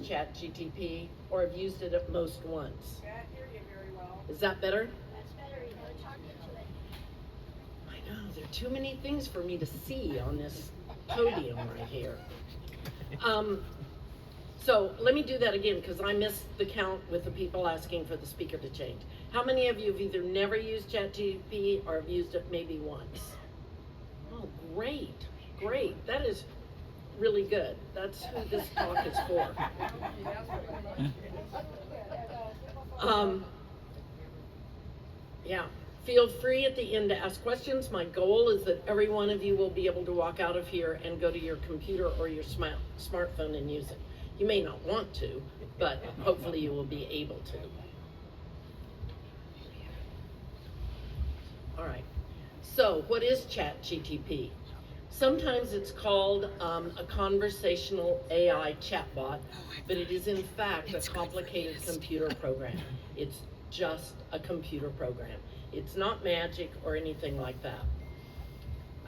ChatGPT or have used it at most once? Can't hear you very well. Is that better? That's better, you know, talking to it. I know, there are too many things for me to see on this podium right here. So let me do that again because I missed the count with the people asking for the speaker to change. How many of you have either never used ChatGPT or have used it maybe once? Oh, great, great. That is really good. That's who this talk is for. Yeah, feel free at the end to ask questions. My goal is that every one of you will be able to walk out of here and go to your computer or your smartphone and use it. You may not want to, but hopefully you will be able to. All right, so what is ChatGPT? Sometimes it's called a conversational AI chatbot, but it is in fact a complicated computer program. It's just a computer program. It's not magic or anything like that.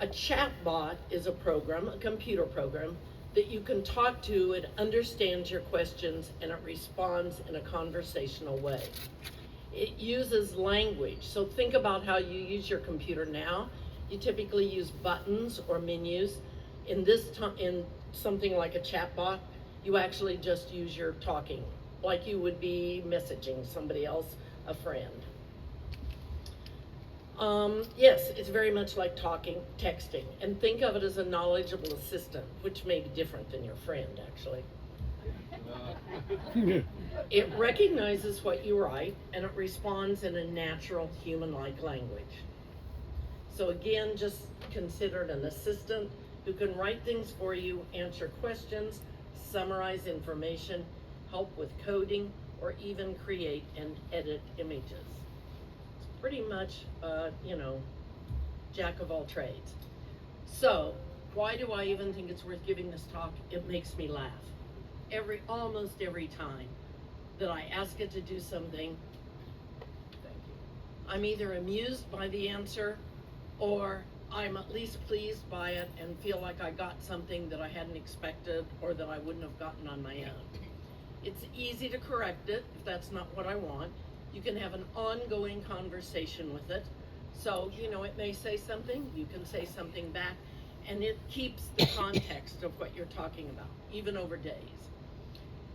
A chatbot is a program, a computer program, that you can talk to. It understands your questions and it responds in a conversational way. It uses language. So think about how you use your computer now. You typically use buttons or menus. In something like a chatbot, you actually just use your talking, like you would be messaging somebody else, a friend. Yes, it's very much like texting, and think of it as a knowledgeable assistant, which may be different than your friend, actually. It recognizes what you write, and it responds in a natural, human-like language. So again, just consider it an assistant who can write things for you, answer questions, summarize information, help with coding, or even create and edit images. It's pretty much, jack of all trades. So, why do I even think it's worth giving this talk? It makes me laugh. Almost every time that I ask it to do something, I'm either amused by the answer or I'm at least pleased by it and feel like I got something that I hadn't expected or that I wouldn't have gotten on my own. It's easy to correct it if that's not what I want. You can have an ongoing conversation with it. So, it may say something, you can say something back, and it keeps the context of what you're talking about, even over days.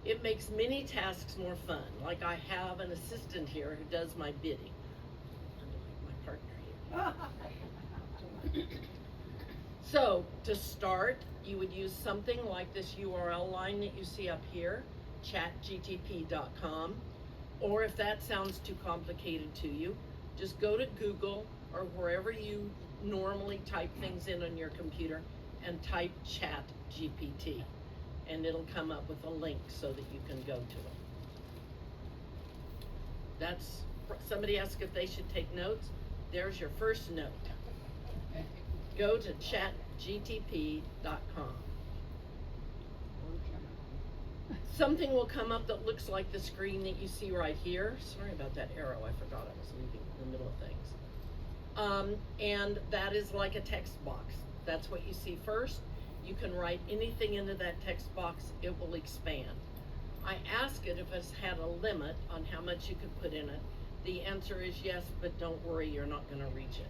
It makes many tasks more fun. Like I have an assistant here who does my bidding. My partner here. So to start, you would use something like this URL line that you see up here, chatgtp.com. Or if that sounds too complicated to you, just go to Google or wherever you normally type things in on your computer and type ChatGPT. And it'll come up with a link so that you can go to it. Somebody asked if they should take notes. There's your first note. Go to chatgtp.com. Something will come up that looks like the screen that you see right here. Sorry about that arrow, I forgot I was leaving in the middle of things. And that is like a text box. That's what you see first. You can write anything into that text box, it will expand. I asked it if it's had a limit on how much you could put in it. The answer is yes, but don't worry, you're not going to reach it.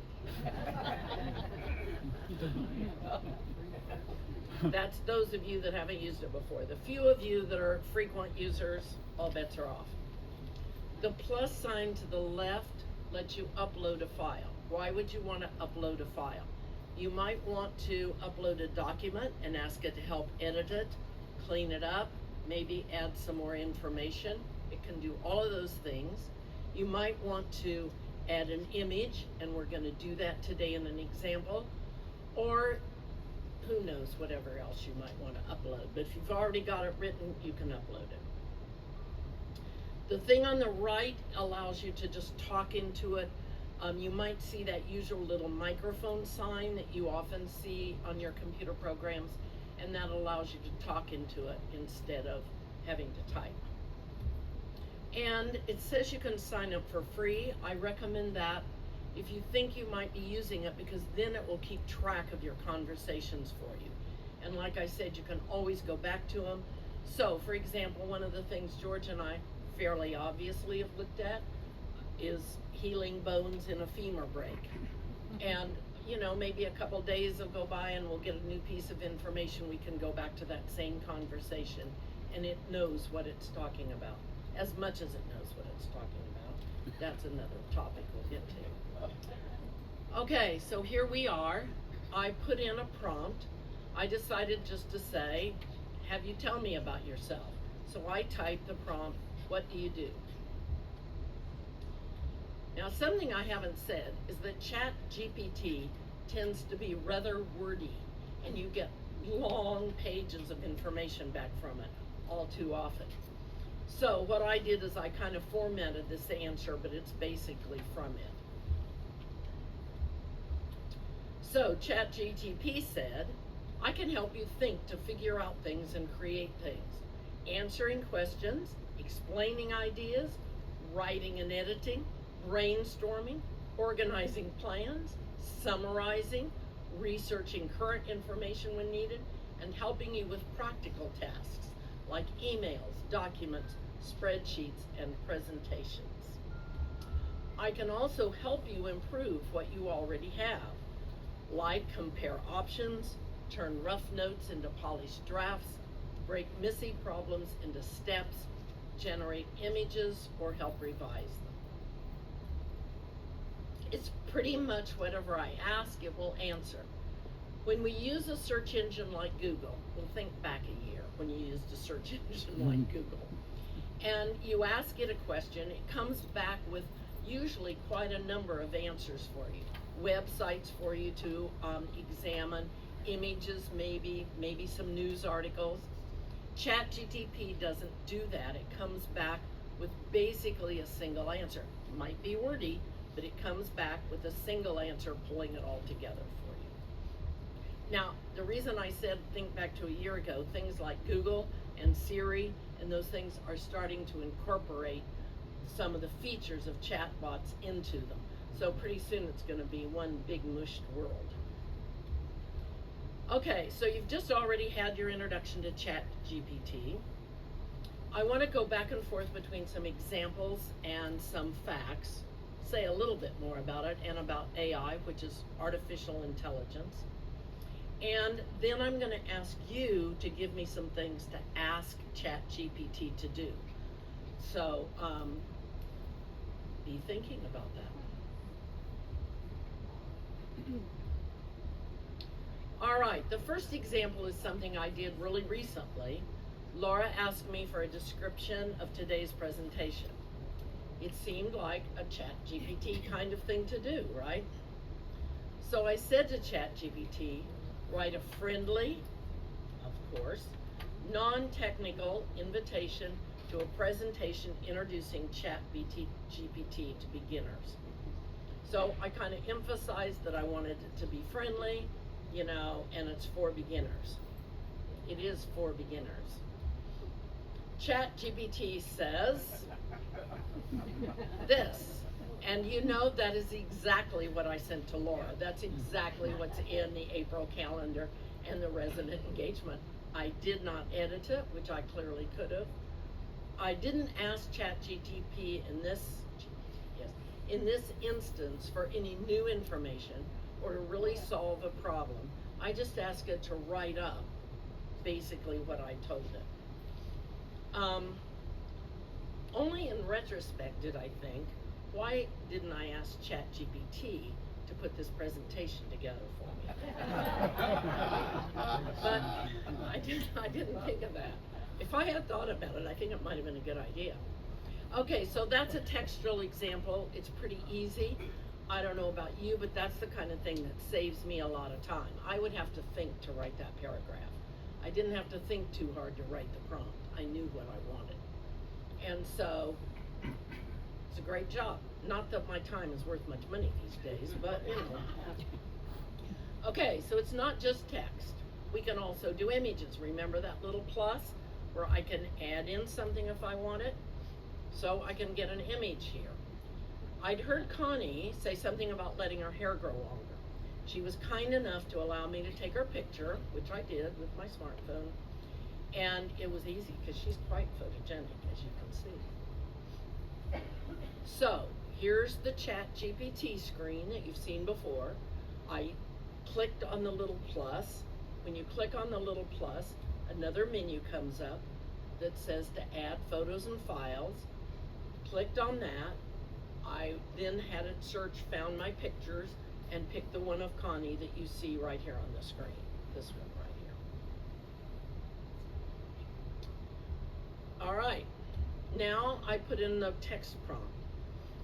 That's those of you that haven't used it before. The few of you that are frequent users, all bets are off. The plus sign to the left lets you upload a file. Why would you want to upload a file? You might want to upload a document and ask it to help edit it, clean it up, maybe add some more information. It can do all of those things. You might want to add an image, and we're going to do that today in an example. Or who knows, whatever else you might want to upload. But if you've already got it written, you can upload it. The thing on the right allows you to just talk into it. You might see that usual little microphone sign that you often see on your computer programs, and that allows you to talk into it instead of having to type. And it says you can sign up for free. I recommend that if you think you might be using it, because then it will keep track of your conversations for you. And like I said, you can always go back to them. So, for example, one of the things George and I fairly obviously have looked at is healing bones in a femur break. And, you know, maybe a couple days will go by and we'll get a new piece of information. We can go back to that same conversation and it knows what it's talking about, as much as it knows what it's talking about. That's another topic we'll get to. Okay, so here we are. I put in a prompt. I decided just to say, have you tell me about yourself. So I typed the prompt, what do you do? Now, something I haven't said is that Chat GPT tends to be rather wordy, and you get long pages of information back from it all too often. So what I did is I kind of formatted this answer, but it's basically from it. So Chat GPT said, I can help you think to figure out things and create things. Answering questions, explaining ideas, writing and editing, brainstorming, organizing plans, summarizing, researching current information when needed, and helping you with practical tasks like emails, documents, spreadsheets, and presentations. I can also help you improve what you already have, like compare options, turn rough notes into polished drafts, break messy problems into steps, generate images, or help revise them. It's pretty much whatever I ask, it will answer. When we use a search engine like Google, we'll think back a year when you used a search engine like Google, and you ask it a question, it comes back with usually quite a number of answers for you. Websites for you to examine, images maybe some news articles. ChatGPT doesn't do that. It comes back with basically a single answer. It might be wordy, but it comes back with a single answer pulling it all together for you. Now, the reason I said think back to a year ago, things like Google and Siri and those things are starting to incorporate some of the features of chatbots into them. So pretty soon it's going to be one big mushed world. Okay, so you've just already had your introduction to ChatGPT. I want to go back and forth between some examples and some facts, say a little bit more about it and about AI, which is artificial intelligence. And then I'm going to ask you to give me some things to ask ChatGPT to do. So be thinking about that. All right, the first example is something I did really recently. Laura asked me for a description of today's presentation. It seemed like a ChatGPT kind of thing to do, right? So I said to ChatGPT, write a friendly, of course, non-technical invitation to a presentation introducing ChatGPT to beginners. So I kind of emphasized that I wanted it to be friendly, you know, and it's for beginners. It is for beginners. ChatGPT says this, and you know that is exactly what I sent to Laura. That's exactly what's in the April calendar and the resident engagement. I did not edit it, which I clearly could have. I didn't ask ChatGPT in this instance for any new information or to really solve a problem. I just asked it to write up basically what I told it. Only in retrospect did I think, why didn't I ask ChatGPT to put this presentation together for me? But I didn't think of that. If I had thought about it, I think it might have been a good idea. Okay, so that's a textual example. It's pretty easy. I don't know about you, but that's the kind of thing that saves me a lot of time. I would have to think to write that paragraph. I didn't have to think too hard to write the prompt. I knew what I wanted. And so it's a great job. Not that my time is worth much money these days, but you know. Okay, so it's not just text. We can also do images. Remember that little plus where I can add in something if I want it? So I can get an image here. I'd heard Connie say something about letting her hair grow longer. She was kind enough to allow me to take her picture, which I did with my smartphone, And it was easy because she's quite photogenic, as you can see. So here's the Chat GPT screen that you've seen before. I clicked on the little plus. When you click on the little plus, another menu comes up that says to add photos and files. Clicked on that. I then had it search, found my pictures, and picked the one of Connie that you see right here on the screen. This one right here. All right. Now I put in the text prompt.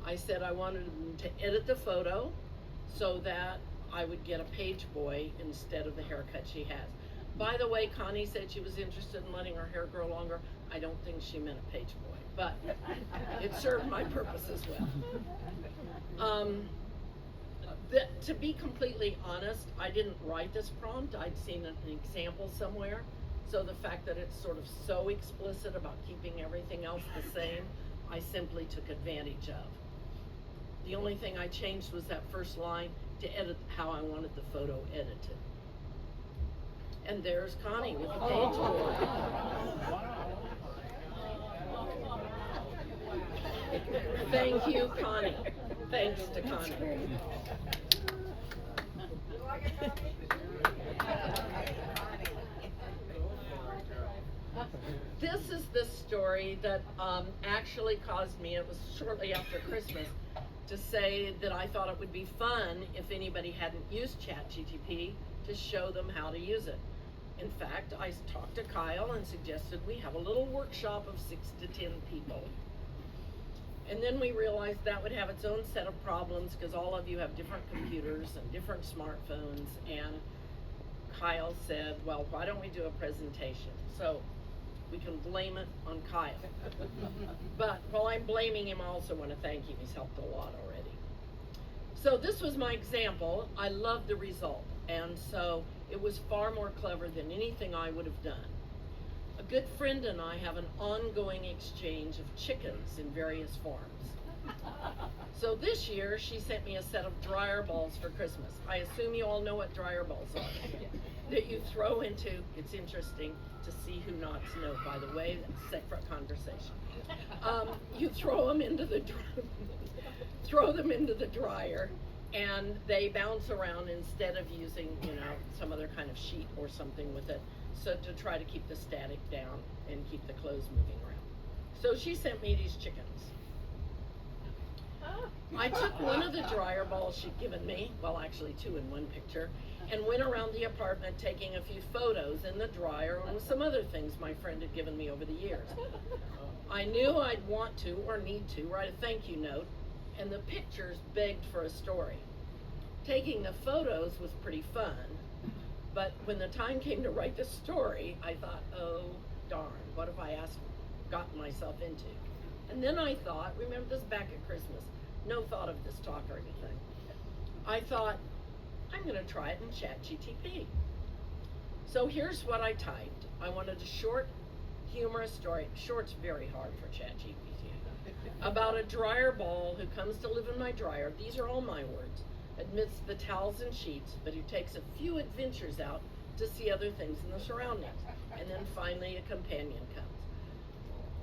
I said I wanted them to edit the photo so that I would get a page boy instead of the haircut she has. By the way, Connie said she was interested in letting her hair grow longer. I don't think she meant a page boy, but it served my purpose as well. To be completely honest, I didn't write this prompt. I'd seen an example somewhere. So the fact that it's sort of so explicit about keeping everything else the same, I simply took advantage of. The only thing I changed was that first line to edit how I wanted the photo edited. And there's Connie with the page board. Thank you, Connie. Thanks to Connie. This is the story that actually caused me, it was shortly after Christmas, to say that I thought it would be fun if anybody hadn't used ChatGPT to show them how to use it. In fact, I talked to Kyle and suggested we have a little workshop of 6 to 10 people. And then we realized that would have its own set of problems because all of you have different computers and different smartphones. And Kyle said, well, why don't we do a presentation? So we can blame it on Kyle. But while I'm blaming him, I also want to thank him. He's helped a lot already. So this was my example. I loved the result. And so it was far more clever than anything I would have done. A good friend and I have an ongoing exchange of chickens in various forms. So this year, she sent me a set of dryer balls for Christmas. I assume you all know what dryer balls are. That you throw into, it's interesting to see who nods no, by the way, that's a separate conversation. You throw them into the dryer, and they bounce around instead of using, some other kind of sheet or something with it, so to try to keep the static down and keep the clothes moving around. So she sent me these chickens. I took one of the dryer balls she'd given me, well actually 2 in one picture, and went around the apartment taking a few photos in the dryer and with some other things my friend had given me over the years. I knew I'd want to or need to write a thank you note, and the pictures begged for a story. Taking the photos was pretty fun, but when the time came to write the story, I thought, oh darn, what have I gotten myself into? And then I thought, remember this back at Christmas, no thought of this talk or anything. I thought, I'm gonna try it in ChatGPT. So here's what I typed. I wanted a short, humorous story. Short's very hard for ChatGPT. About a dryer ball who comes to live in my dryer, these are all my words, amidst the towels and sheets, but who takes a few adventures out to see other things in the surroundings. And then finally a companion comes.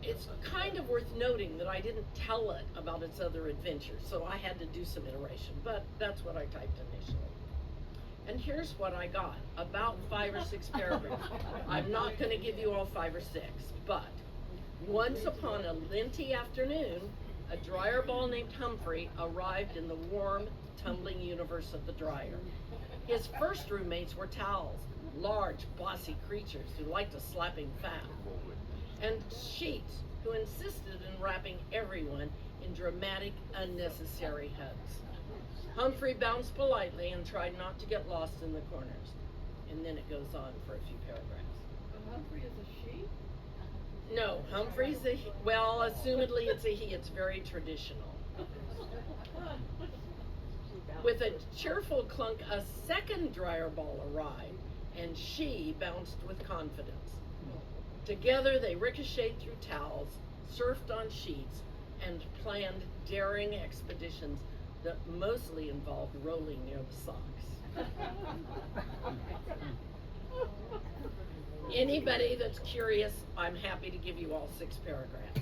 It's kind of worth noting that I didn't tell it about its other adventures, so I had to do some iteration, but that's what I typed initially. And here's what I got, about 5 or 6 paragraphs. I'm not gonna give you all 5 or 6, but once upon a linty afternoon, a dryer ball named Humphrey arrived in the warm, tumbling universe of the dryer. His first roommates were towels, large, bossy creatures who liked to slap him fat, and sheets who insisted in wrapping everyone in dramatic, unnecessary hugs. Humphrey bounced politely and tried not to get lost in the corners. And then it goes on for a few paragraphs. Humphrey is a she? No, Humphrey's a he. Well, assumedly it's a he. It's very traditional. With a cheerful clunk, a second dryer ball arrived, and she bounced with confidence. Together they ricocheted through towels, surfed on sheets, and planned daring expeditions that mostly involved rolling near the socks. Anybody that's curious, I'm happy to give you all 6 paragraphs.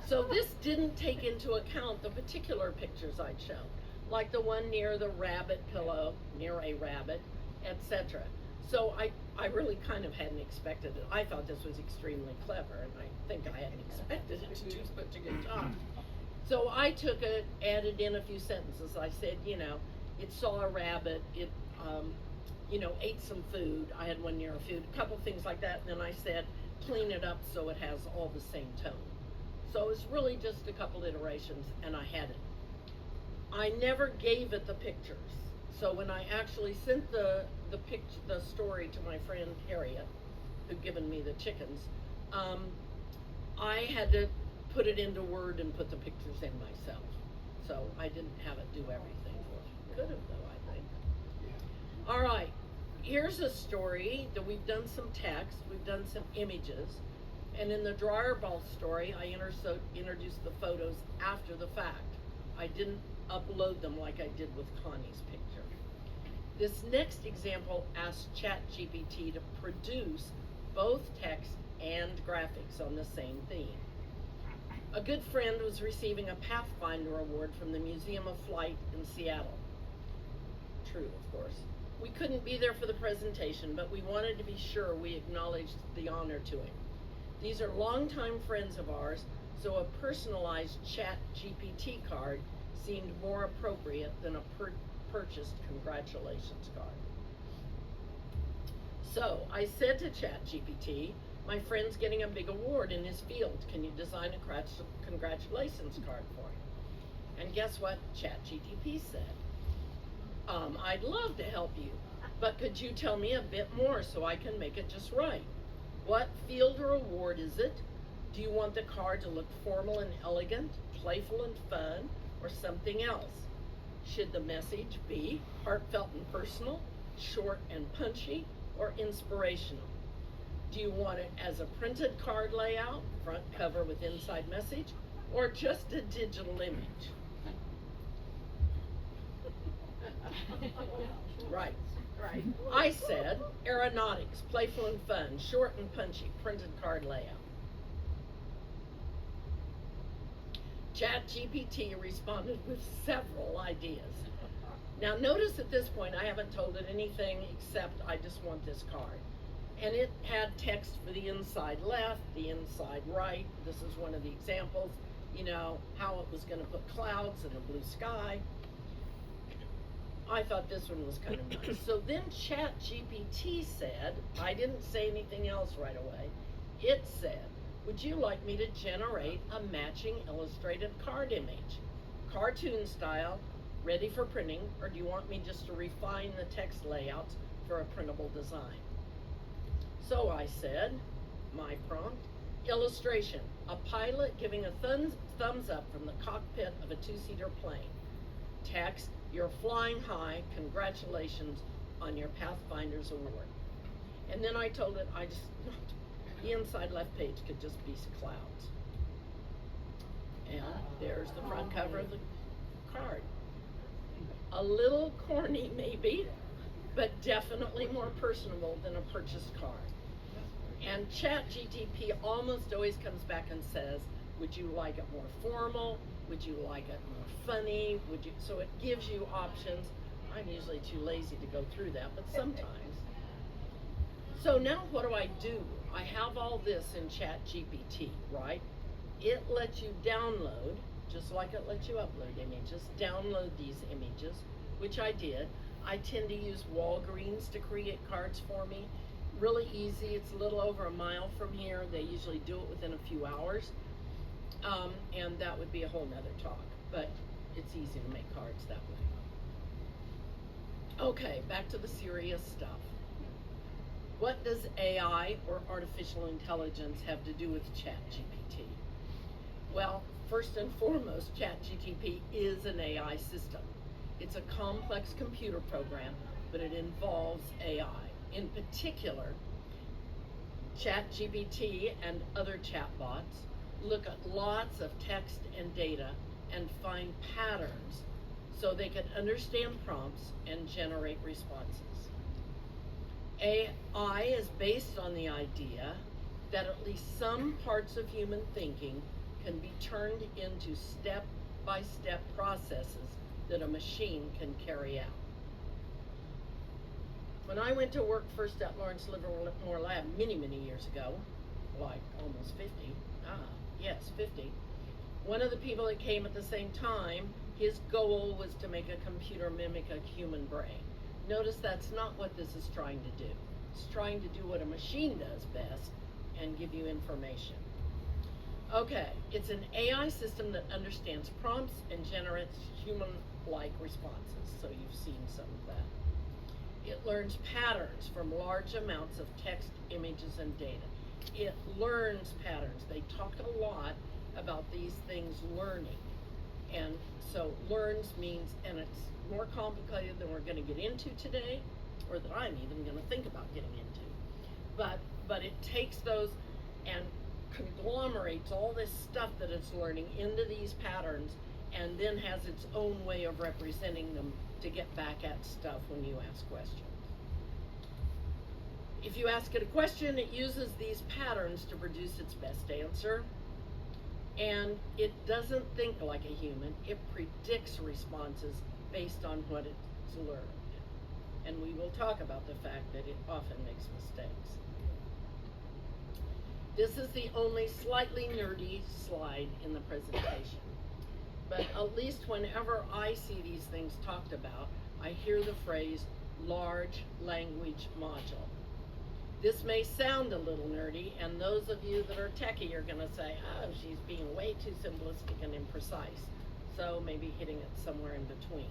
So this didn't take into account the particular pictures I'd shown, like the one near the rabbit pillow, near a rabbit, etc. So I really kind of hadn't expected it. I thought this was extremely clever, and I think I hadn't expected it to do such a good job. So I took it, added in a few sentences. I said, it saw a rabbit, it, ate some food. I had one near a food, a couple things like that. And then I said, clean it up so it has all the same tone. So it's really just a couple iterations, and I had it. I never gave it the pictures. So when I actually sent the story to my friend Harriet, who'd given me the chickens, I had to put it into Word and put the pictures in myself. So I didn't have it do everything for me. Could have though, I think. All right, here's a story that we've done some text, we've done some images, and in the dryer ball story, I introduced the photos after the fact. I didn't upload them like I did with Connie's picture. This next example asks ChatGPT to produce both text and graphics on the same theme. A good friend was receiving a Pathfinder award from the Museum of Flight in Seattle. True, of course. We couldn't be there for the presentation, but we wanted to be sure we acknowledged the honor to him. These are longtime friends of ours, so a personalized ChatGPT card seemed more appropriate than a purchased congratulations card. So I said to ChatGPT, my friend's getting a big award in his field. Can you design a congratulations card for him? And guess what ChatGPT said? I'd love to help you, but could you tell me a bit more so I can make it just right? What field or award is it? Do you want the card to look formal and elegant, playful and fun, or something else? Should the message be heartfelt and personal, short and punchy, or inspirational? Do you want it as a printed card layout, front cover with inside message, or just a digital image? Right. I said aeronautics, playful and fun, short and punchy, printed card layout. ChatGPT responded with several ideas. Now notice at this point I haven't told it anything except I just want this card. And it had text for the inside left, the inside right. This is one of the examples, how it was going to put clouds in a blue sky. I thought this one was kind of nice. So then ChatGPT said, I didn't say anything else right away. It said, would you like me to generate a matching illustrated card image? Cartoon style, ready for printing, or do you want me just to refine the text layouts for a printable design? So I said, my prompt, illustration, a pilot giving a thumbs up from the cockpit of a 2-seater plane. Text, you're flying high, congratulations on your Pathfinder's award. And then I told it the inside left page could just be clouds. And there's the front cover of the card. A little corny maybe, but definitely more personable than a purchased card. And ChatGPT almost always comes back and says, would you like it more formal? Would you like it more funny? So it gives you options. I'm usually too lazy to go through that, but sometimes. So now what do? I have all this in ChatGPT, right? It lets you download, just like it lets you upload images, download these images, which I did. I tend to use Walgreens to create cards for me. Really easy. It's a little over a mile from here. They usually do it within a few hours. And that would be a whole nother talk, but it's easy to make cards that way. Okay, back to the serious stuff. What does AI or artificial intelligence have to do with ChatGPT? Well, first and foremost, ChatGPT is an AI system. It's a complex computer program, but it involves AI. In particular, ChatGPT and other chatbots look at lots of text and data and find patterns so they can understand prompts and generate responses. AI is based on the idea that at least some parts of human thinking can be turned into step-by-step processes that a machine can carry out. When I went to work first at Lawrence Livermore Lab many years ago, like almost 50, 50, one of the people that came at the same time, his goal was to make a computer mimic a human brain. Notice that's not what this is trying to do. It's trying to do what a machine does best and give you information. Okay, it's an AI system that understands prompts and generates human-like responses. So you've seen some of that. It learns patterns from large amounts of text, images, and data. It learns patterns. They talk a lot about these things learning. And so learns means, and it's more complicated than we're going to get into today, or that I'm even going to think about getting into. But it takes those and conglomerates all this stuff that it's learning into these patterns, and then has its own way of representing them to get back at stuff when you ask questions. If you ask it a question, it uses these patterns to produce its best answer. And it doesn't think like a human. It predicts responses based on what it's learned. And we will talk about the fact that it often makes mistakes. This is the only slightly nerdy slide in the presentation. But at least whenever I see these things talked about, I hear the phrase large language module. This may sound a little nerdy, and those of you that are techie are going to say, oh, she's being way too simplistic and imprecise. So maybe hitting it somewhere in between.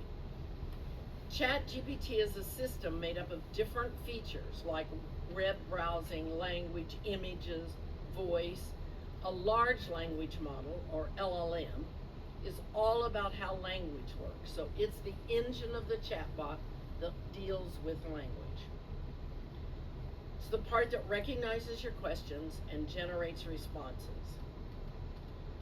ChatGPT is a system made up of different features like web browsing, language, images, voice. A large language model, or LLM, is all about how language works. So it's the engine of the chatbot that deals with language. It's the part that recognizes your questions and generates responses.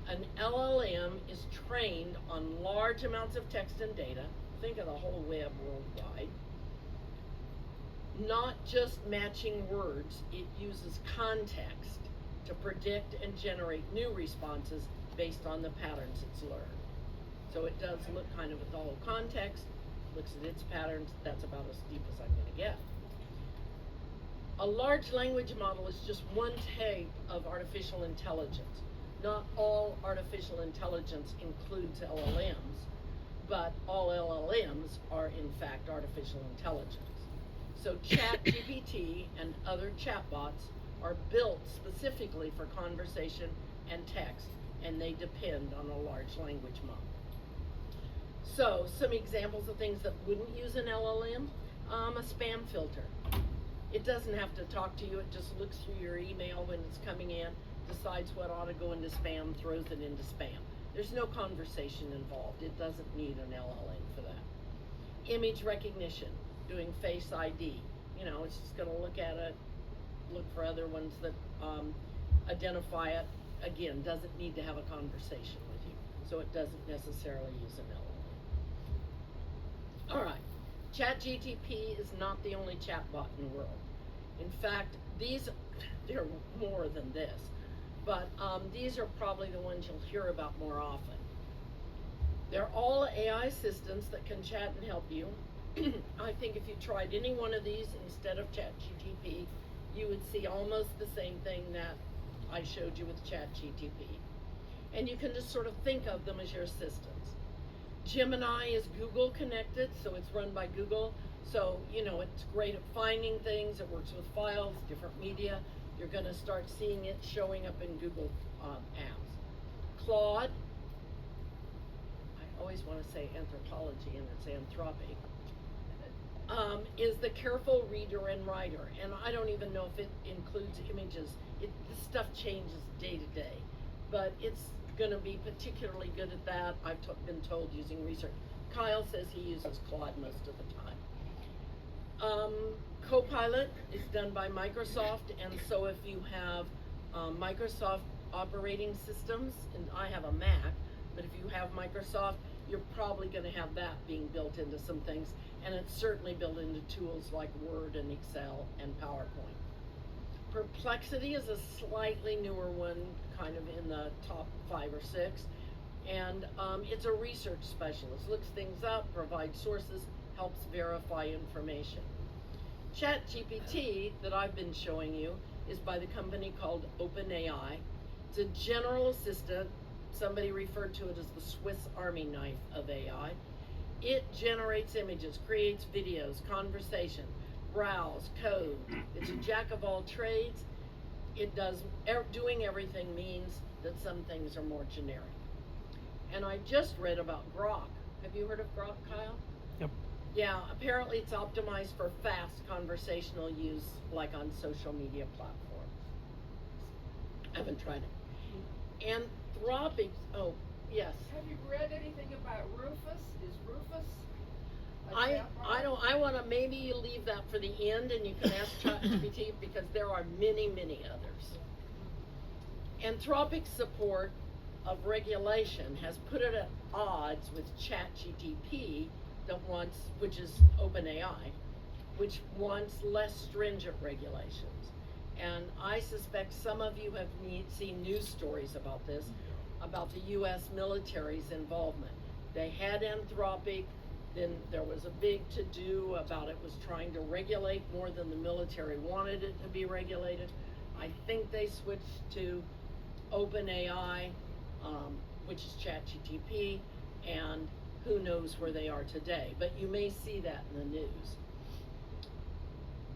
An LLM is trained on large amounts of text and data. Think of the whole web worldwide. Not just matching words, it uses context to predict and generate new responses based on the patterns it's learned. So it does look kind of at the whole context, looks at its patterns. That's about as deep as I'm going to get. A large language model is just one type of artificial intelligence. Not all artificial intelligence includes LLMs, but all LLMs are in fact artificial intelligence. So ChatGPT and other chatbots are built specifically for conversation and text, and they depend on a large language model. So some examples of things that wouldn't use an LLM, a spam filter. It doesn't have to talk to you, it just looks through your email when it's coming in, decides what ought to go into spam, throws it into spam. There's no conversation involved. It doesn't need an LLM for that. Image recognition, doing Face ID. You know, it's just going to look at it, look for other ones that identify it. Again, doesn't need to have a conversation with you. So it doesn't necessarily use an LLM. All right. ChatGPT is not the only chatbot in the world. In fact, there are more than this. But these are probably the ones you'll hear about more often. They're all AI assistants that can chat and help you. I think if you tried any one of these instead of ChatGPT, you would see almost the same thing that I showed you with ChatGPT. And you can just sort of think of them as your assistants. Gemini is Google connected, so it's run by Google. So, you know, it's great at finding things. It works with files, different media. You're going to start seeing it showing up in Google apps. Claude, I always want to say anthropology, and it's Anthropic, is the careful reader and writer. And I don't even know if it includes images. This stuff changes day to day. But it's going to be particularly good at that. I've been told using research. Kyle says he uses Claude most of the time. Copilot is done by Microsoft, and so if you have Microsoft operating systems, and I have a Mac, but if you have Microsoft, you're probably going to have that being built into some things, and it's certainly built into tools like Word and Excel and PowerPoint. Perplexity is a slightly newer one, kind of in the top 5 or 6, and it's a research specialist. Looks things up, provides sources, helps verify information. ChatGPT that I've been showing you is by the company called OpenAI. It's a general assistant. Somebody referred to it as the Swiss Army knife of AI. It generates images, creates videos, conversation, browse, code. It's a jack of all trades. It does, doing everything means that some things are more generic. And I just read about Grok. Have you heard of Grok, Kyle? Yep. Yeah, apparently it's optimized for fast conversational use, like on social media platforms. I haven't tried it. Anthropic, oh, yes. Have you read anything about Rufus? Is Rufus a I chatbot? I want to maybe leave that for the end, and you can ask ChatGPT because there are many, many others. Anthropic's support of regulation has put it at odds with ChatGPT, which is OpenAI, which wants less stringent regulations. And I suspect some of you have seen news stories about this, about the U.S. military's involvement. They had Anthropic, then there was a big to-do about it was trying to regulate more than the military wanted it to be regulated. I think they switched to OpenAI, which is ChatGPT, and who knows where they are today. But you may see that in the news.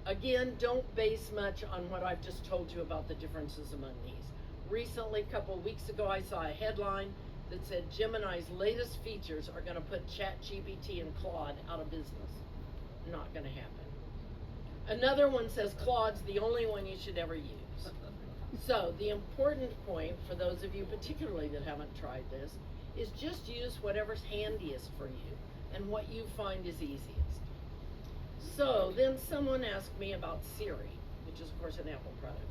Again, don't base much on what I've just told you about the differences among these. Recently, a couple of weeks ago, I saw a headline that said Gemini's latest features are going to put ChatGPT and Claude out of business. Not going to happen. Another one says Claude's the only one you should ever use. So the important point for those of you particularly that haven't tried this is just use whatever's handiest for you and what you find is easiest. So then someone asked me about Siri, which is of course an Apple product.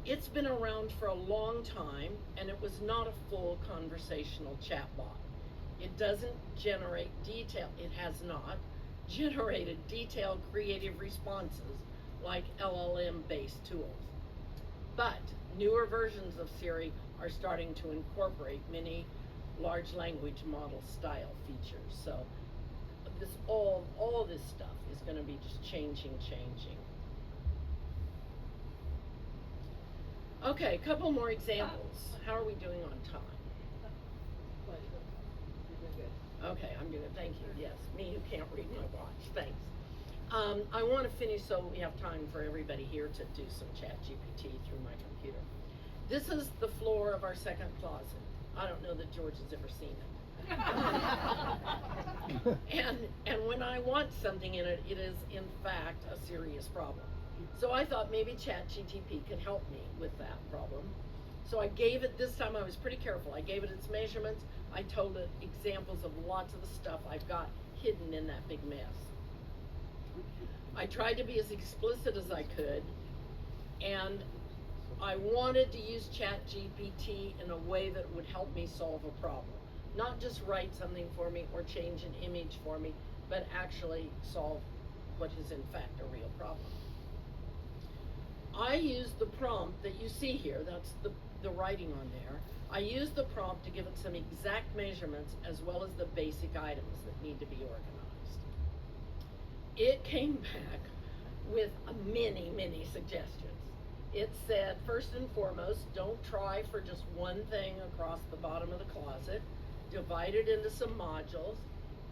It's been around for a long time, and it was not a full conversational chatbot. It doesn't generate it has not generated detailed creative responses like LLM-based tools. But newer versions of Siri are starting to incorporate many large language model style features. So this all this stuff is going to be just changing. Okay, a couple more examples. How are we doing on time? Okay, I'm good. Thank you. Yes, me who can't read my watch. Thanks. I want to finish so we have time for everybody here to do some ChatGPT through my computer. This is the floor of our second closet. I don't know that George has ever seen it. and when I want something in it, it is in fact a serious problem. So I thought maybe ChatGPT could help me with that problem. So I gave it, this time I was pretty careful. I gave it its measurements. I told it examples of lots of the stuff I've got hidden in that big mess. I tried to be as explicit as I could, and I wanted to use ChatGPT in a way that would help me solve a problem. Not just write something for me or change an image for me, but actually solve what is in fact a real problem. I used the prompt that you see here, that's the writing on there. I used the prompt to give it some exact measurements as well as the basic items that need to be organized. It came back with many suggestions. It said, first and foremost, don't try for just one thing across the bottom of the closet. Divide it into some modules.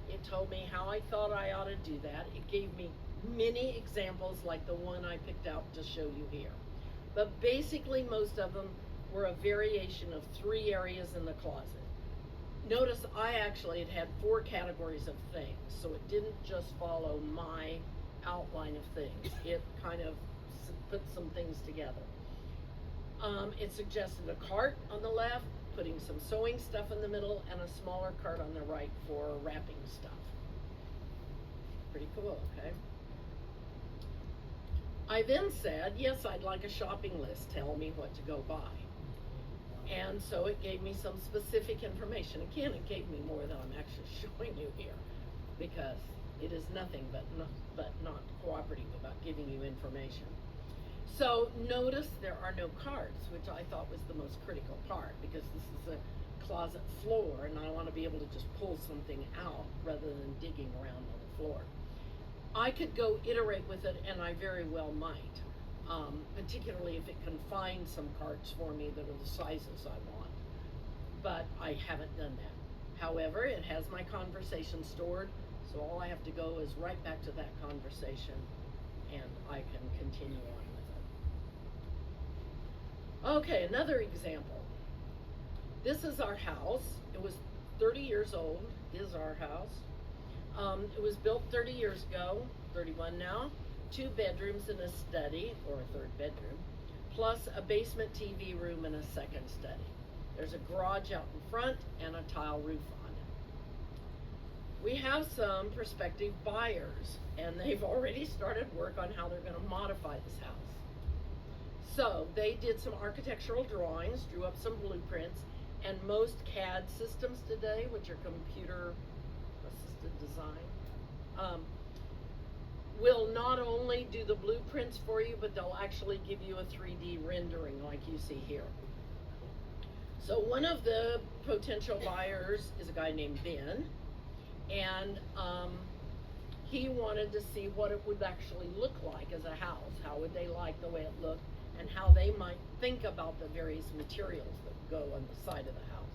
It told me how I thought I ought to do that. It gave me many examples like the one I picked out to show you here. But basically most of them were a variation of 3 areas in the closet. Notice I actually had 4 categories of things, so it didn't just follow my outline of things. It kind of put some things together. It suggested a cart on the left, putting some sewing stuff in the middle, and a smaller cart on the right for wrapping stuff. Pretty cool, okay? I then said, yes, I'd like a shopping list. Tell me what to go buy. And And so it gave me some specific information. Again, it gave me more than I'm actually showing you here, because it is nothing but not cooperative about giving you information. So notice there are no cards, which I thought was the most critical part, because this is a closet floor and I want to be able to just pull something out rather than digging around on the floor. I could go iterate with it, and I very well might, particularly if it can find some cards for me that are the sizes I want, but I haven't done that. However, it has my conversation stored, so all I have to go is right back to that conversation and I can continue on with it. Okay, another example. This is our house. It was 30 years old, is our house. It was built 30 years ago, 31 now. 2 bedrooms and a study, or a 3rd bedroom, plus a basement TV room and a 2nd study. There's a garage out in front and a tile roof on it. We have some prospective buyers, and they've already started work on how they're going to modify this house. So they did some architectural drawings, drew up some blueprints, and most CAD systems today, which are computer assisted design, will not only do the blueprints for you, but they'll actually give you a 3D rendering like you see here. So one of the potential buyers is a guy named Ben, and he wanted to see what it would actually look like as a house. How would they like the way it looked, and how they might think about the various materials that go on the side of the house.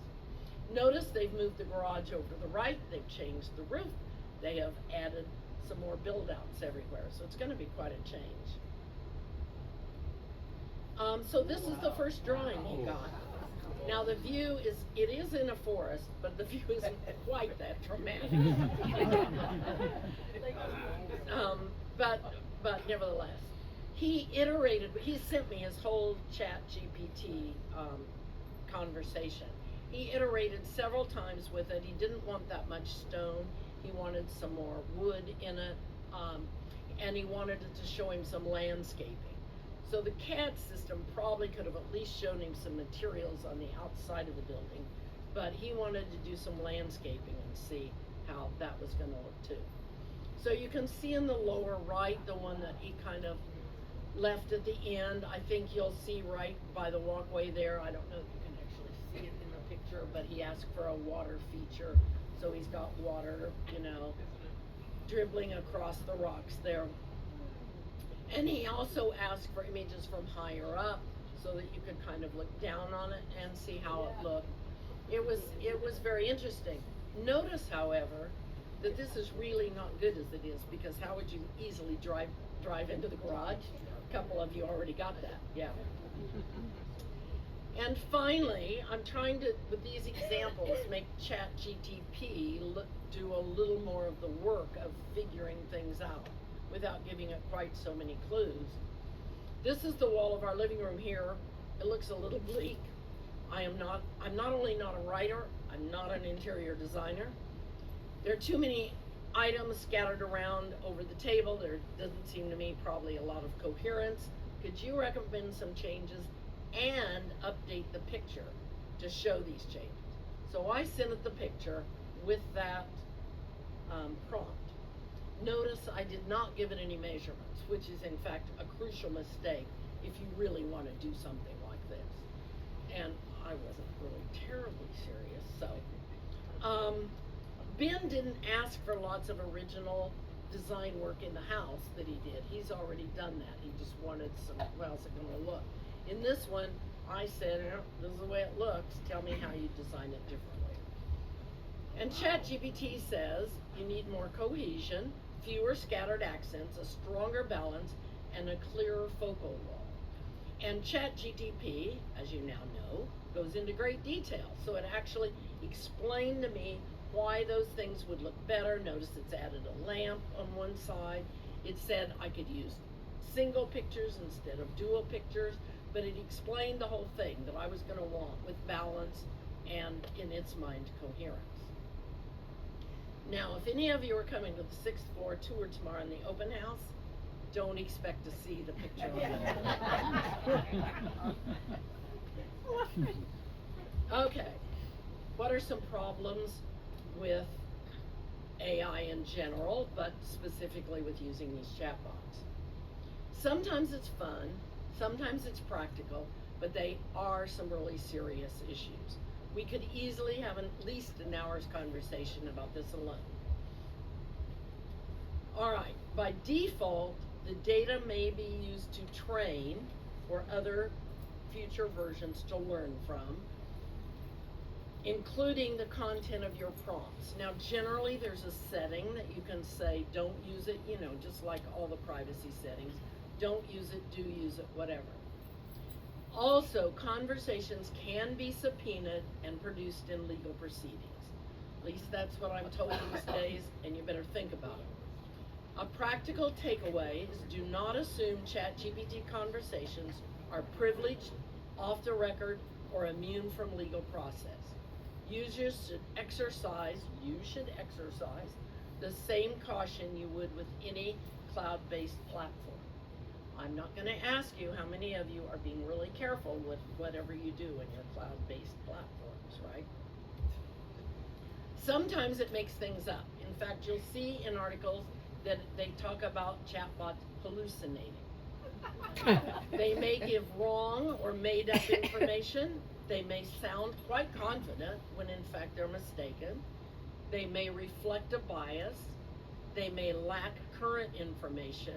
Notice they've moved the garage over to the right, they've changed the roof, they have added some more build outs everywhere, so it's going to be quite a change. So this is the first drawing he got. Now the view it is in a forest, but the view isn't quite that dramatic. But nevertheless, he sent me his whole chat GPT conversation. He iterated several times with it. He didn't want that much stone. He wanted some more wood in it, and he wanted it to show him some landscaping. So the CAD system probably could have at least shown him some materials on the outside of the building, but he wanted to do some landscaping and see how that was going to look too. So you can see in the lower right, the one that he kind of left at the end. I think you'll see right by the walkway there. I don't know if you can actually see it in the picture, but he asked for a water feature. So he's got water, dribbling across the rocks there. And he also asked for images from higher up so that you could kind of look down on it and see how it looked. It was very interesting. Notice, however, that this is really not good as it is, because how would you easily drive into the garage? A couple of you already got that, yeah. And finally, I'm trying to, with these examples, make ChatGPT do a little more of the work of figuring things out without giving it quite so many clues. This is the wall of our living room here. It looks a little bleak. I'm not only not a writer, I'm not an interior designer. There are too many items scattered around over the table. There doesn't seem to me probably a lot of coherence. Could you recommend some changes and update the picture to show these changes? So I sent it the picture with that prompt. Notice I did not give it any measurements, which is in fact a crucial mistake if you really want to do something like this. And I wasn't really terribly serious, so. Ben didn't ask for lots of original design work in the house that he did. He's already done that. He just wanted some, how's it going to look? In this one, I said, this is the way it looks. Tell me how you design it differently. And ChatGPT says you need more cohesion, fewer scattered accents, a stronger balance, and a clearer focal wall. And ChatGPT, as you now know, goes into great detail. So it actually explained to me why those things would look better. Notice it's added a lamp on one side. It said I could use single pictures instead of dual pictures, but it explained the whole thing that I was going to want with balance and, in its mind, coherence. Now, if any of you are coming to the 6th floor tour tomorrow in the open house, don't expect to see the picture on Okay, what are some problems with AI in general, but specifically with using these chatbots? Sometimes it's fun, sometimes it's practical, but they are some really serious issues. We could easily have at least an hour's conversation about this alone. All right, by default, the data may be used to train or other future versions to learn from, including the content of your prompts. Now, generally, there's a setting that you can say, don't use it, you know, just like all the privacy settings. Don't use it, do use it, whatever. Also, conversations can be subpoenaed and produced in legal proceedings. At least that's what I'm told these days, and you better think about it. A practical takeaway is do not assume ChatGPT conversations are privileged, off the record, or immune from legal process. Users should exercise the same caution you would with any cloud-based platform. I'm not going to ask you how many of you are being really careful with whatever you do in your cloud-based platforms, right? Sometimes it makes things up. In fact, you'll see in articles that they talk about chatbots hallucinating. They may give wrong or made up information. They may sound quite confident when in fact they're mistaken. They may reflect a bias. They may lack current information.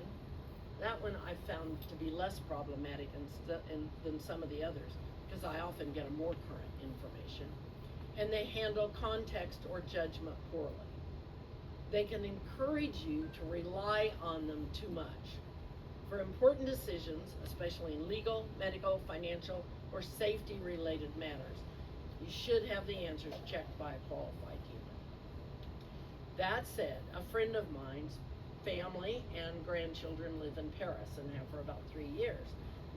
That one I found to be less problematic than some of the others, because I often get a more current information. And they handle context or judgment poorly. They can encourage you to rely on them too much. For important decisions, especially in legal, medical, financial, or safety-related matters, you should have the answers checked by a qualified human. That said, a friend of mine's family and grandchildren live in Paris and have for about 3 years.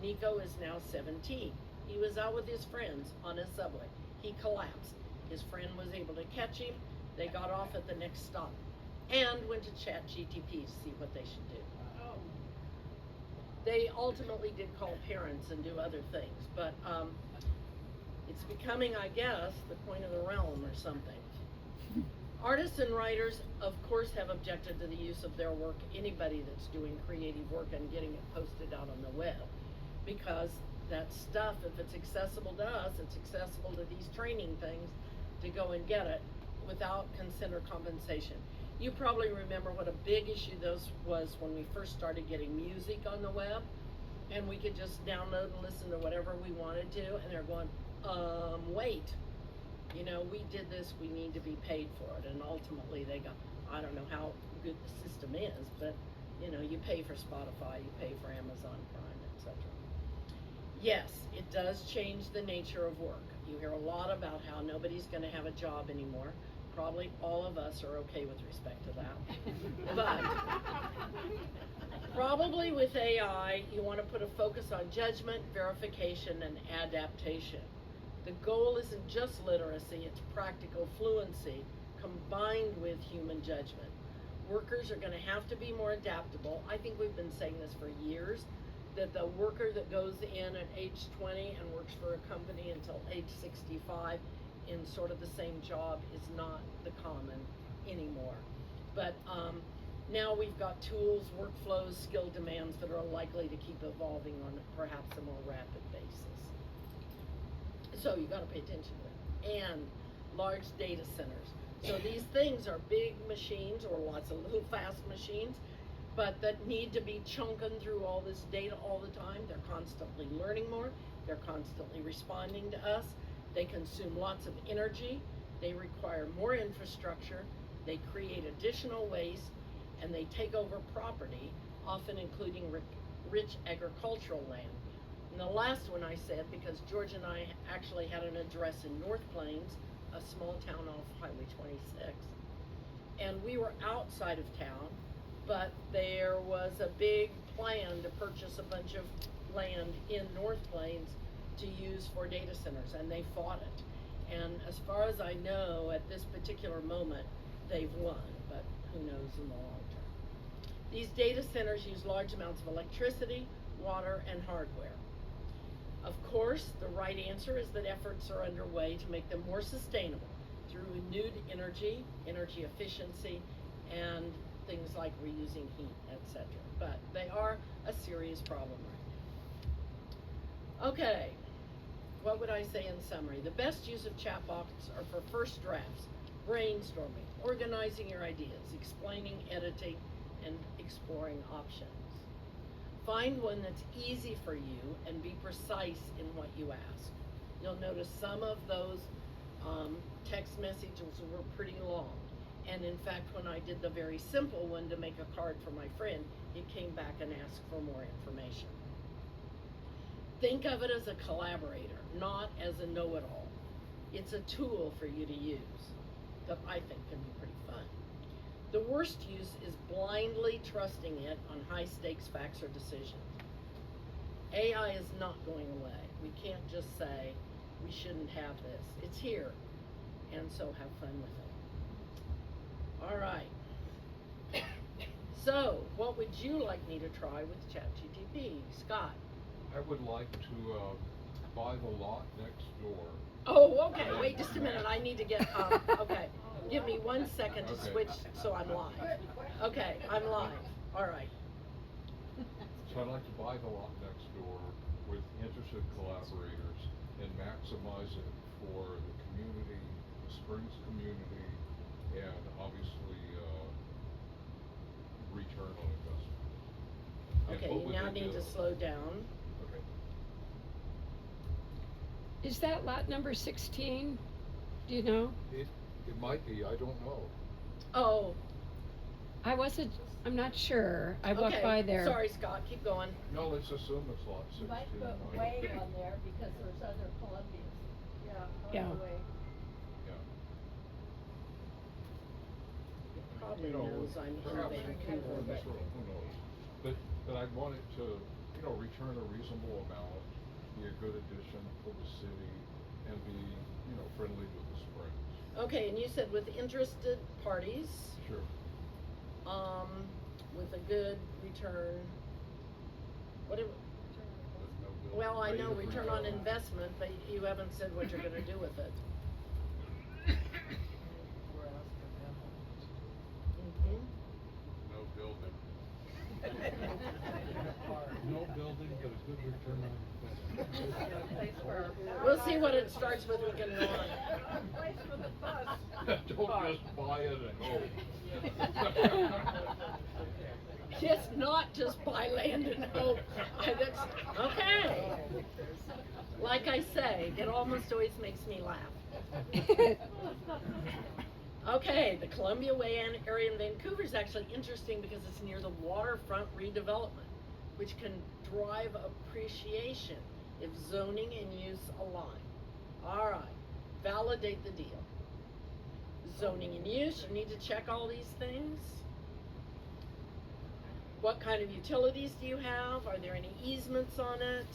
Nico is now 17. He was out with his friends on a subway. He collapsed. His friend was able to catch him. They got off at the next stop and went to ChatGPT to see what they should do. They ultimately did call parents and do other things, but it's becoming, I guess, the coin of the realm or something. Artists and writers, of course, have objected to the use of their work, anybody that's doing creative work and getting it posted out on the web, because that stuff, if it's accessible to us, it's accessible to these training things to go and get it without consent or compensation. You probably remember what a big issue those was when we first started getting music on the web, and we could just download and listen to whatever we wanted to, and they're going, wait, you know, we did this, we need to be paid for it. And ultimately they got, I don't know how good the system is, but you know, you pay for Spotify, you pay for Amazon Prime, etc. Yes, it does change the nature of work. You hear a lot about how nobody's going to have a job anymore. Probably all of us are okay with respect to that. But probably with AI, you want to put a focus on judgment, verification, and adaptation. The goal isn't just literacy, it's practical fluency combined with human judgment. Workers are going to have to be more adaptable. I think we've been saying this for years, that the worker that goes in at age 20 and works for a company until age 65 in sort of the same job is not the common anymore. But now we've got tools, workflows, skill demands that are likely to keep evolving on perhaps a more rapid basis. So you got to pay attention to it. And large data centers. So these things are big machines or lots of little fast machines, but that need to be chunking through all this data all the time. They're constantly learning more. They're constantly responding to us. They consume lots of energy. They require more infrastructure. They create additional waste, and they take over property, often including rich agricultural land. And the last one I said, because George and I actually had an address in North Plains, a small town off Highway 26, and we were outside of town, but there was a big plan to purchase a bunch of land in North Plains to use for data centers, and they fought it. And as far as I know, at this particular moment, they've won, but who knows in the long term. These data centers use large amounts of electricity, water, and hardware. Of course, the right answer is that efforts are underway to make them more sustainable through renewed energy, energy efficiency, and things like reusing heat, etc. But they are a serious problem right now. Okay, what would I say in summary? The best use of chatbots are for first drafts, brainstorming, organizing your ideas, explaining, editing, and exploring options. Find one that's easy for you and be precise in what you ask. You'll notice some of those text messages were pretty long. And in fact, when I did the very simple one to make a card for my friend, it came back and asked for more information. Think of it as a collaborator, not as a know-it-all. It's a tool for you to use that I think can be pretty fun. The worst use is blindly trusting it on high-stakes facts or decisions. AI is not going away. We can't just say, we shouldn't have this. It's here, and so have fun with it. All right. So, what would you like me to try with ChatGPT? Scott? I would like to buy the lot next door. Oh, okay. Wait just a minute. I need to get, okay. Give me 1 second to Okay. switch so I'm live. Okay, I'm live. All right. So I'd like to buy the lot next door with interested collaborators and maximize it for the community, the Springs community, and obviously return on investment. And Okay, what you would now they need to do? slow down. Okay. Is that lot number 16? Do you know? It might be, I don't know. Oh, I'm not sure. I walked okay. by there. Sorry, Scott. Keep going. No, let's assume it's lot 16. You might put right? way on there because there's other Columbias. Yeah. On the way. Yeah. Probably You know, knows I'm in perhaps Vancouver, in this but room, who knows? But I'd want it to, return a reasonable amount, be a good addition for the city, and be, friendly to the Springs. okay. And you said with interested parties, Sure. with a good return. Whatever. With no bill- Well, I rate know of return on investment, but you haven't said what you're going to do with it. Mhm. No building. No building, but a good return on investment. We'll see what it starts with. We can go on. Place for the bus. Don't just buy it and hope. Just not just buy land and hope. That's okay. Like I say, it almost always makes me laugh. Okay, the Columbia Way area in Vancouver is actually interesting because it's near the waterfront redevelopment, which can drive appreciation if zoning and use align. All right, validate the deal. Zoning and use, you need to check all these things. What kind of utilities do you have? Are there any easements on it?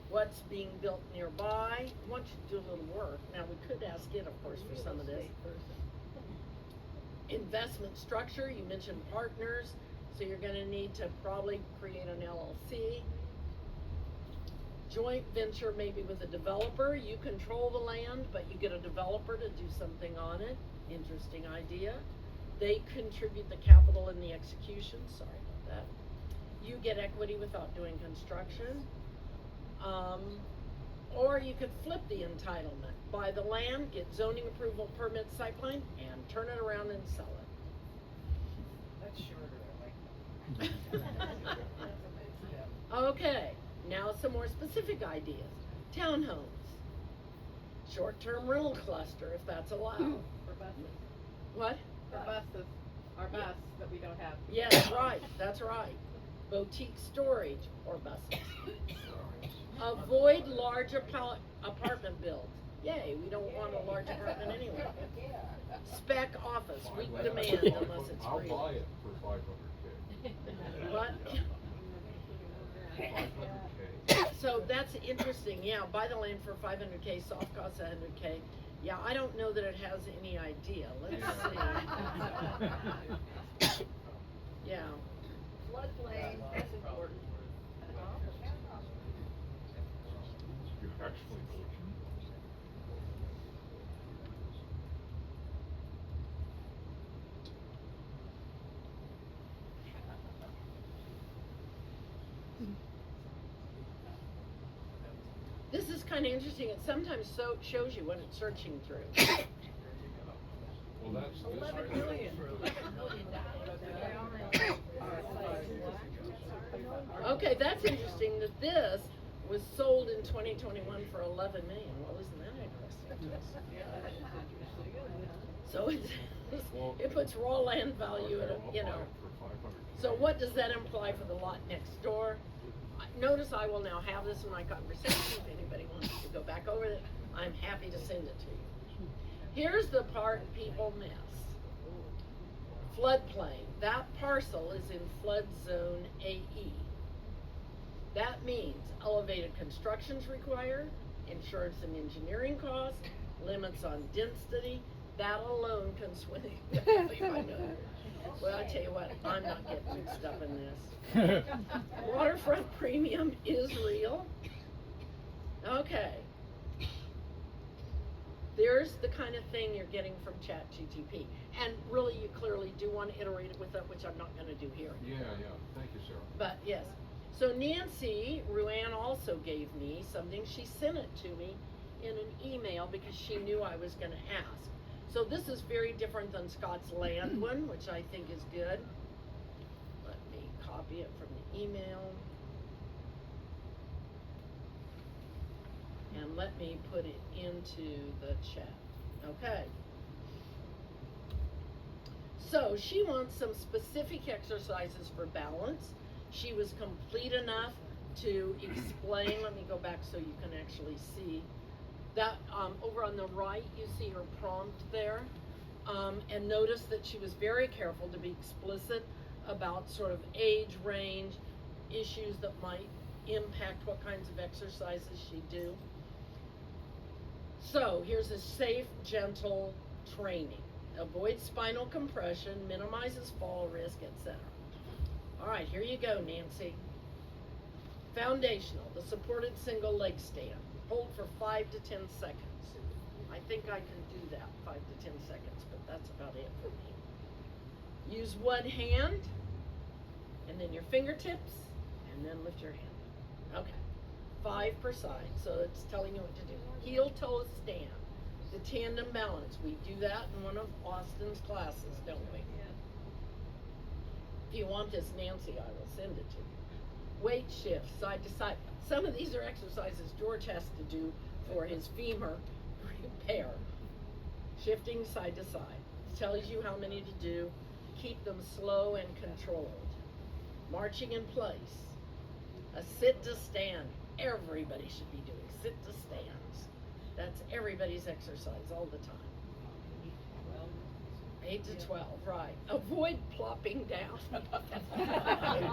What's being built nearby? I want you to do a little work. Now, we could ask it, of course, for some of this. Investment structure, you mentioned partners, so you're gonna need to probably create an LLC. Joint venture maybe with a developer, you control the land, but you get a developer to do something on it. Interesting idea. They contribute the capital and the execution, sorry about that. You get equity without doing construction. Or you could flip the entitlement, buy the land, get zoning approval, permit, site plan, and turn it around and sell it. That's shorter, I like that. That's a big step. Okay, now some more specific ideas. Townhomes. Short-term rental cluster, if that's allowed. For buses. What? For buses. Our bus that we don't have. Yes, right, that's right. Boutique storage or buses. Avoid large apartment builds. Yay, we don't want a large apartment anyway. Spec office, weak demand unless it's I'll real. buy it for 500K. What? 500K. So that's interesting, yeah, buy the land for 500K, soft cost 100K. Yeah, I don't know that it has any idea, let's see. Yeah, Floodplain, that's important. this is kind of interesting. It sometimes shows you what it's searching through. Well, that's this. 11 million. Okay, that's interesting that this was sold in 2021 for 11 million. Well, isn't that interesting? So it puts raw land value at, I'll you buy know. it for 500K. So what does that imply for the lot next door? Notice I will now have this in my conversation. If anybody wants to go back over it, I'm happy to send it to you. Here's the part people miss. Floodplain. That parcel is in flood zone AE. That means elevated construction's required, insurance and engineering costs, limits on density. That alone can swing the value by millions. Well, I tell you what, I'm not getting mixed up in this. Waterfront premium is real. Okay. There's the kind of thing you're getting from ChatGPT. And really, you clearly do want to iterate it with that, which I'm not going to do here. Yeah, thank you, Sarah. But yes. So Nancy Ruan also gave me something. She sent it to me in an email because she knew I was going to ask. So this is very different than Scott's land one, which I think is good. Let me copy it from the email. And let me put it into the chat. Okay. So she wants some specific exercises for balance. She was complete enough to explain. Let me go back so you can actually see. That over on the right, you see her prompt there. And notice that she was very careful to be explicit about sort of age range, issues that might impact what kinds of exercises she do. So here's a safe, gentle training. Avoid spinal compression, minimizes fall risk, etc. All right, here you go, Nancy. Foundational, the supported single leg stand. Hold for 5 to 10 seconds. I think I can do that, 5 to 10 seconds, but that's about it for me. Use one hand, and then your fingertips, and then lift your hand. Okay, 5 per side, so it's telling you what to do. Heel toe stand, the tandem balance. We do that in one of Austin's classes, don't we? If you want this, Nancy, I will send it to you. Weight shift, side to side. Some of these are exercises George has to do for his femur repair. Shifting side to side. It tells you how many to do. Keep them slow and controlled. Marching in place. A sit to stand. Everybody should be doing sit to stands. That's everybody's exercise all the time. 8 to 12, right. Avoid plopping down.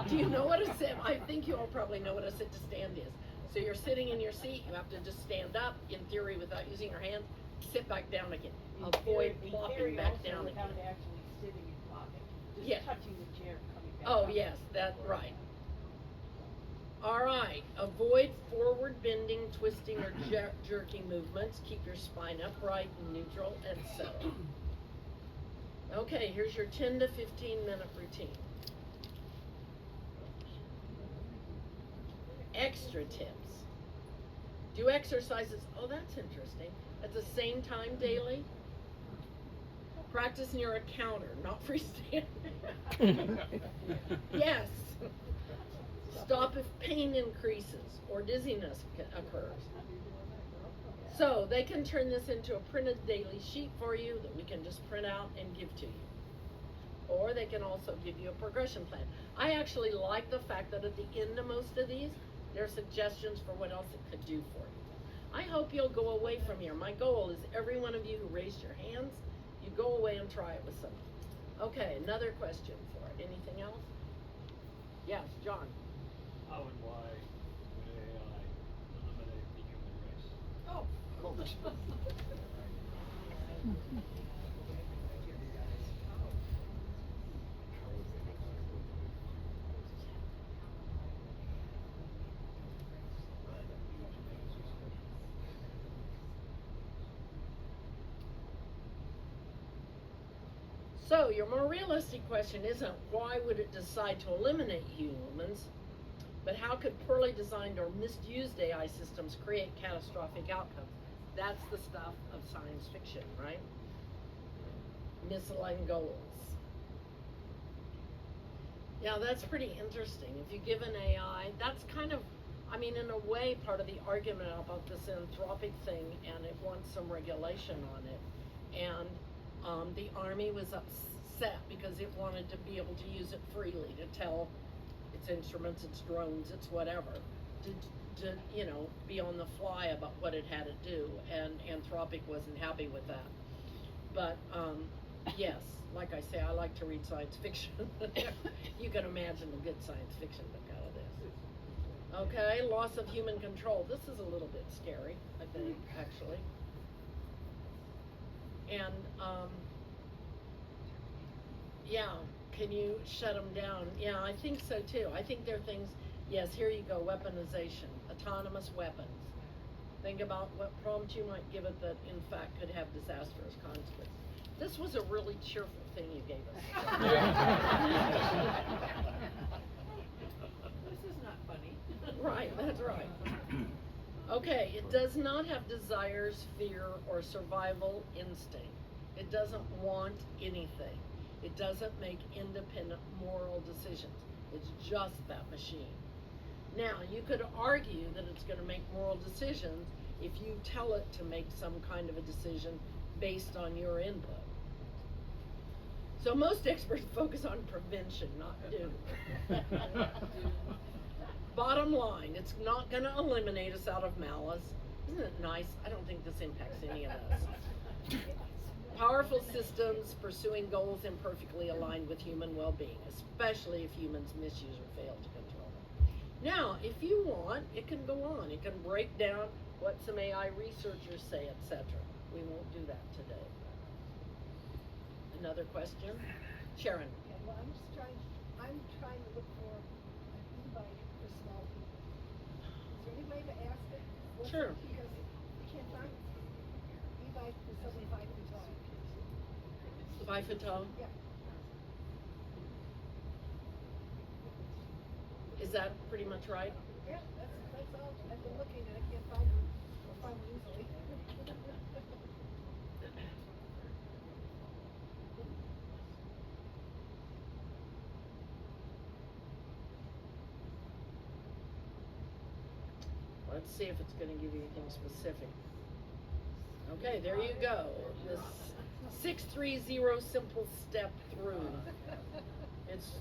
Do you know what a sit? I think you all probably know what a sit to stand is. So you're sitting in your seat, you have to just stand up, in theory, without using your hands, sit back down again. Avoid plopping back down again. Without actually sitting and flopping, just Yeah. touching the chair, coming back Oh, up. yes, that's right. All right, avoid forward bending, twisting, or jerking movements. Keep your spine upright and neutral, etc. Okay, here's your 10 to 15 minute routine. Extra tips. Do exercises, oh that's interesting, at the same time daily. Practice near a counter, not freestanding. Yes. Stop if pain increases or dizziness occurs. So they can turn this into a printed daily sheet for you that we can just print out and give to you. Or they can also give you a progression plan. I actually like the fact that at the end of most of these, there are suggestions for what else it could do for you. I hope you'll go away from here. My goal is every one of you who raised your hands, you go away and try it with someone. Okay, another question for it. Anything else? Yes, John. How and why would AI eliminate the human race? Oh, cool. So your more realistic question isn't why would it decide to eliminate humans, But how could poorly designed or misused AI systems create catastrophic outcomes? That's the stuff of science fiction, right? Misaligned goals. Yeah, that's pretty interesting. If you give an AI, that's kind of, I mean, in a way, part of the argument about this anthropic thing, and it wants some regulation on it. And the Army was upset because it wanted to be able to use it freely to tell its instruments, its drones, its whatever, to you know, be on the fly about what it had to do. And Anthropic wasn't happy with that. But yes, like I say, I like to read science fiction. You can imagine the good science fiction that out of this. Okay, loss of human control. This is a little bit scary, I think, actually. And yeah, can you shut them down? Yeah, I think so too. I think there are things, yes, here you go, weaponization, autonomous weapons. Think about what prompts you might give it that in fact could have disastrous consequences. This was a really cheerful thing you gave us. This is not funny. Right, that's right. Okay, it does not have desires, fear, or survival instinct. It doesn't want anything. It doesn't make independent moral decisions. It's just that machine. Now, you could argue that it's going to make moral decisions if you tell it to make some kind of a decision based on your input. So most experts focus on prevention, not do. Bottom line, it's not going to eliminate us out of malice. Isn't it nice? I don't think this impacts any of us. Powerful systems pursuing goals imperfectly aligned with human well-being, especially if humans misuse or fail to control them. Now, if you want, it can go on. It can break down what some AI researchers say, etc. We won't do that today. Another question? Sharon. Okay, well, I'm trying to look for an e-bike for small people. Is there any way to ask it? Sure. Because we can't find e-bike for someone 5 feet tall. 5 foot tall? Yeah. Is that pretty much right? Yeah, that's all. I've been looking and I can't find one. Or find one easily. Let's see if it's going to give you anything specific. Okay, there you go. This 630 simple step through. It's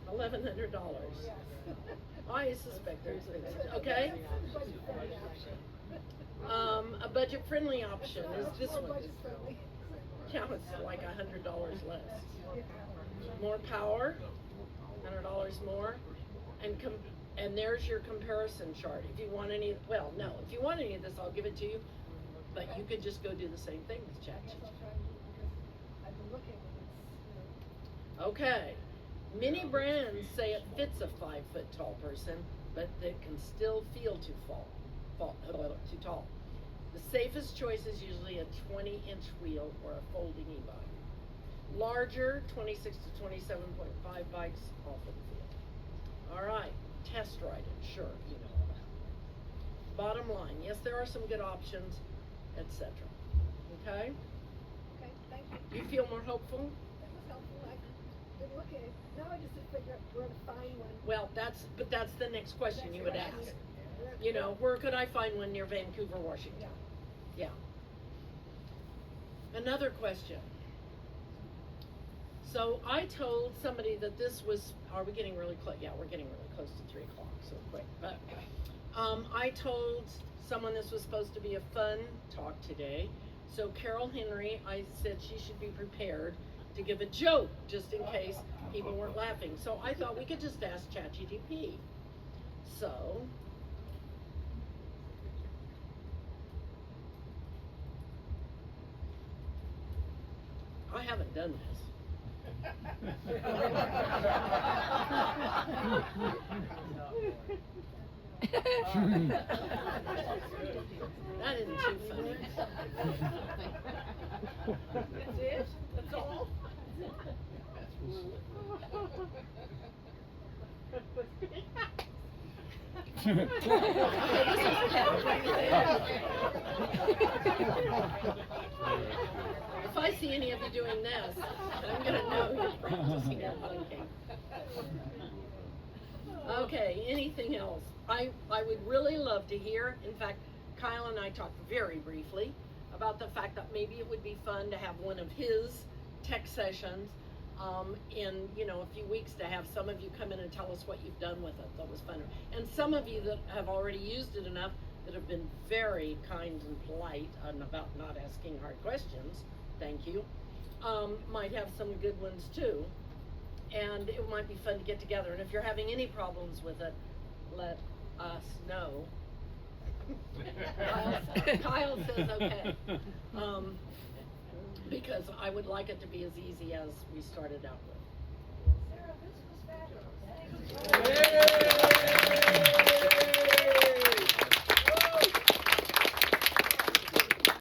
$1,100. Yes. I suspect they're expensive. Okay. A budget-friendly option is this one. Budget friendly. Yeah, it's like $100 less. More power, $100 more, and there's your comparison chart. If you want any, well, no, if you want any of this, I'll give it to you. But you could just go do the same thing with Yes, ChatGPT. I'll try to, because I've been looking and it's, Okay. Many brands say it fits a 5 foot tall person, but it can still feel too too tall. The safest choice is usually a 20-inch wheel or a folding e-bike. Larger, 26 to 27.5 bikes off of the field. All right, test ride it, sure, you know. Bottom line, yes, there are some good options, etc. Okay? okay, thank you. You feel more hopeful? That was helpful. I've been looking. Now I just have to figure out where to find one. Well, that's the next question you would ask. You know, where could I find one near Vancouver, Washington? Yeah. Another question. So I told somebody that this was, are we getting really close? Yeah, we're getting really close to 3 o'clock, so quick. But I told someone this was supposed to be a fun talk today. So Carol Henry, I said she should be prepared to give a joke just in case people weren't laughing. So I thought we could just ask ChatGPT. So I haven't done this. That isn't too funny. That's it? That's all? If I see any of you doing this, I'm gonna know you're practicing at blinking. Okay, anything else? I would really love to hear, in fact, Kyle and I talked very briefly about the fact that maybe it would be fun to have one of his tech sessions in, you know, a few weeks, to have some of you come in and tell us what you've done with it. That was fun. And some of you that have already used it enough, that have been very kind and polite and about not asking hard questions, thank you, might have some good ones too. And it might be fun to get together. And if you're having any problems with it, let us know. Kyle says okay. Because I would like it to be as easy as we started out with. Sarah, this was fabulous. Thank you.